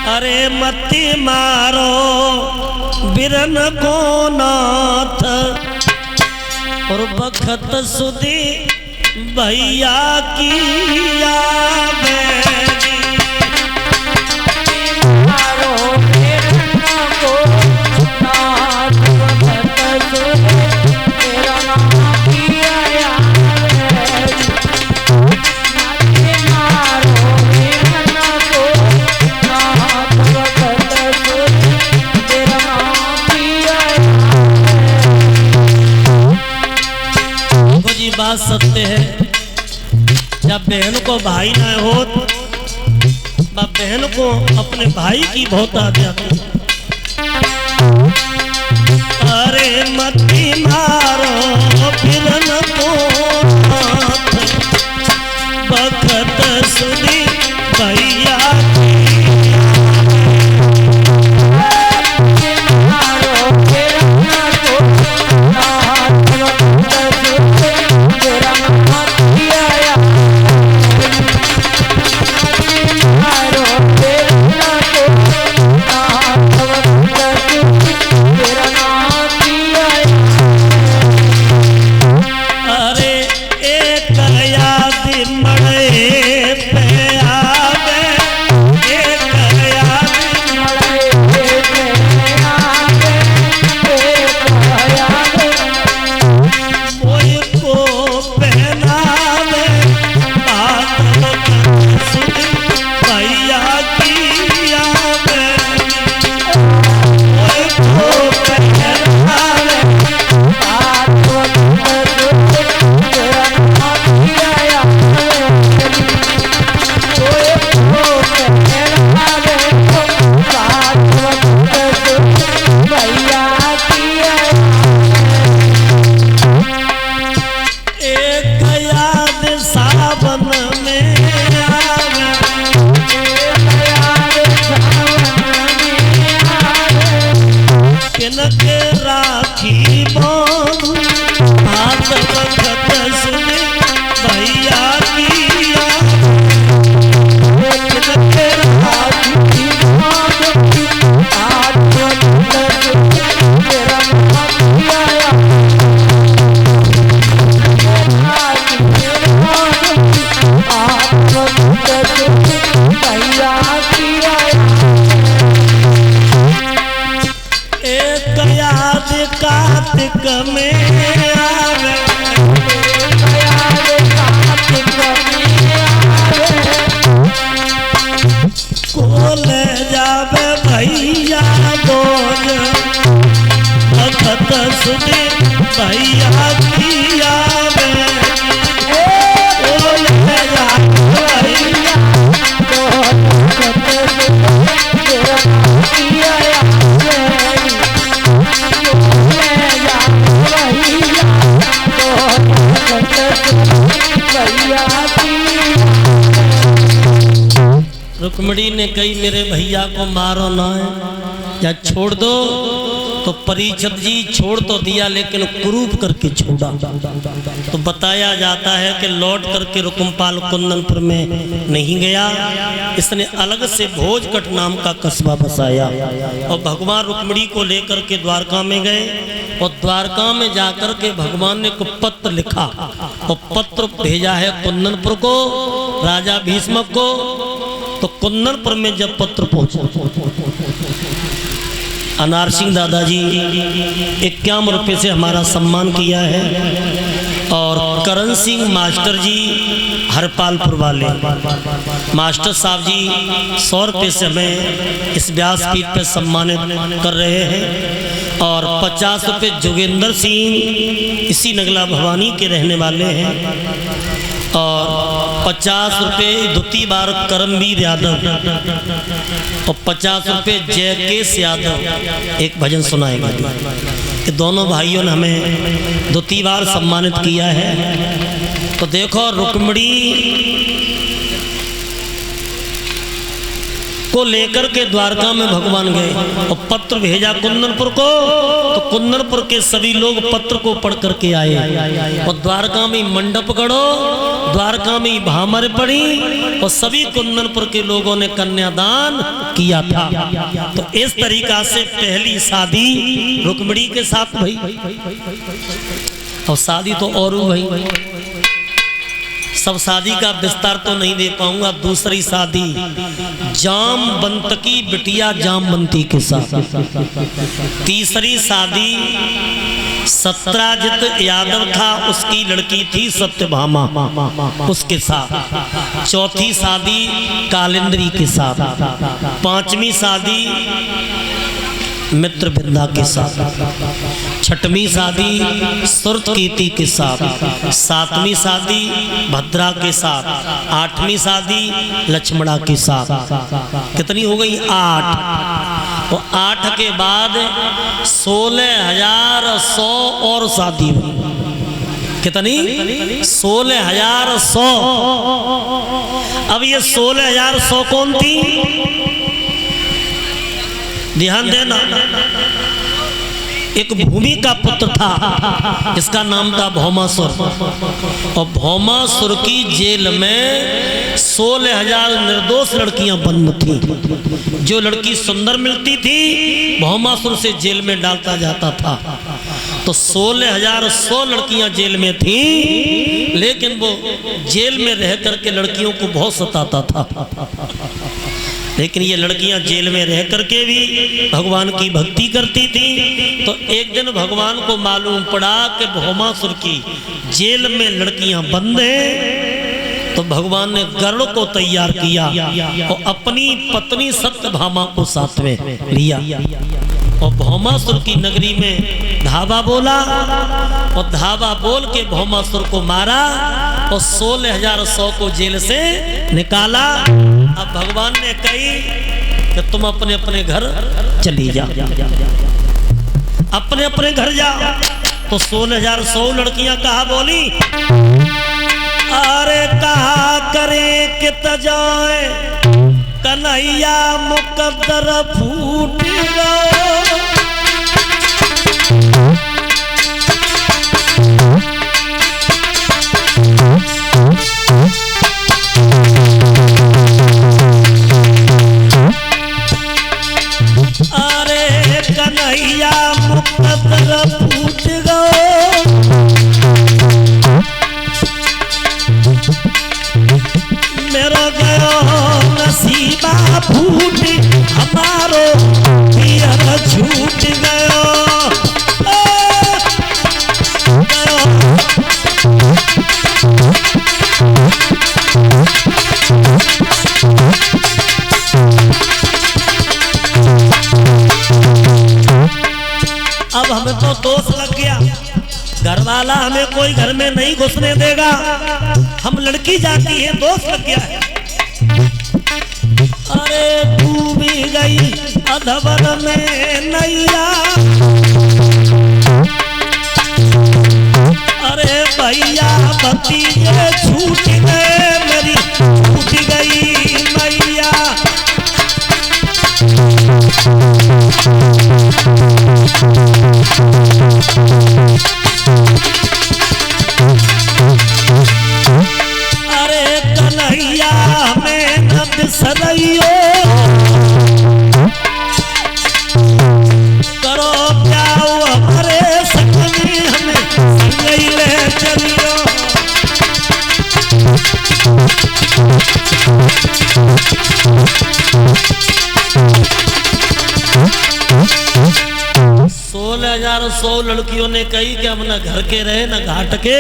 अरे मती मारो बिरन को नाथ और बखत सुधी भैया की बात सत्य है। जब बहन को भाई न हो, बहन को अपने भाई की बहुत याद आती। अरे मती मारो फिरन को बखत सुधी भैया कार्तिक में आवे, को ले जावे भैया बोल भगत सुधी भैया की आवे, को ले जावे भैया रुक्मिणी ने कही मेरे भैया को मारो ना या छोड़ दो, तो परीक्षित जी छोड़ तो दिया लेकिन कुरूप करके छोड़ा। तो बताया जाता है कि लौट करके रुकुमपाल कुंदनपुर में नहीं गया, इसने अलग से भोजकट नाम का कस्बा बसाया और भगवान रुक्मिणी को लेकर के द्वारका में गए और द्वारका में जाकर के भगवान ने को पत्र लिखा और पत्र भेजा है कुंदनपुर को, राजा भीष्मक को। तो कुंदनपुर में जब पत्र पहुंचा, अनार सिंह दादाजी 51 रुपये से हमारा सम्मान किया है और करण सिंह मास्टर जी हरपालपुर वाले मास्टर साहब जी 100 रुपये से हमें इस व्यासपीठ पर सम्मानित कर रहे हैं और 50 रुपये जोगेंद्र सिंह इसी नगला भवानी के रहने वाले हैं और 50 रुपये द्वितीय बार करमवीर यादव और 50 रुपये जयकेश यादव एक भजन सुनाएगा। कि दोनों भाइयों ने हमें द्वितीय बार सम्मानित किया है। तो देखो रुक्मिणी को लेकर के द्वारका में भगवान गए और पत्र भेजा कुंदनपुर को। तो कुंदनपुर के सभी लोग पत्र को पढ़ करके आए और द्वारका में मंडप गढ़ो, द्वारका में भामर पड़ी और सभी कुंदनपुर के लोगों ने कन्यादान किया था। तो इस तरीका से पहली शादी रुक्मिणी के साथ भई और शादी तो और भई। सब शादी का विस्तार तो नहीं दे पाऊंगा। दूसरी शादी जामवंत की बिटिया जामवंती के साथ। तीसरी शादी सत्राजित यादव था, उसकी लड़की थी सत्यभामा, उसके साथ। चौथी शादी कालिंद्री के साथ। पांचवी शादी मित्रविंदा के साथ। छठवीं शादी सुरतकीर्ति के साथ। सातवीं शादी भद्रा के साथ। आठवीं शादी लक्ष्मणा के साथ। कितनी हो गई? 8। तो 8 के बाद 16,100 और शादी हुई। कितनी? 16,100। अब ये 16,100 कौन थी? ध्यान देना। एक भूमि का पुत्र था, इसका नाम था भौमासुर। और भौमासुर की जेल में 16,000 निर्दोष लड़कियां बंद थी। जो लड़की सुंदर मिलती थी भौमासुर से जेल में डालता जाता था। तो 16,100 लड़कियां जेल में थी, लेकिन वो जेल में रह करके लड़कियों को बहुत सताता था। लेकिन ये लड़कियां जेल में रह करके भी भगवान की भक्ति करती थी। तो एक दिन भगवान को मालूम पड़ा कि भौमासुर की जेल में लड़कियां बंद हैं। तो भगवान ने गरुड़ को तैयार किया और अपनी पत्नी सत्यभामा को साथ में लिया और भौमासुर की नगरी में धावा बोला और धावा बोल के भौमासुर को मारा और 16,100 को जेल से निकाला। अब भगवान ने कही कि तुम अपने अपने घर चली जा, अपने अपने घर जा। तो 16,100 लड़कियां कहा बोली, अरे कहा करे कि तजाए कन्हैया मुकद्दर फूट गए। अरे कन्हैया मुकद्दर फूट गए। मेरा गयो नसीबा फूट, हमारो पियर छूट गयो। अब हमें तो दोष लग गया, घर वाला हमें कोई घर में नहीं घुसने देगा, हम लड़की जाती है, दोष लग गया है। अरे डूबी गई अधवर में नैया, अरे भैया भतीजे छूट गए, मेरी छूट गई मैया। अरे कन्हैया में नद सरैयो, करो प्याओ हमारे संग में, हमें संग ले चलियो। सोलह 16,100 लड़कियों ने कही कि हम न घर के रहे न घाट के।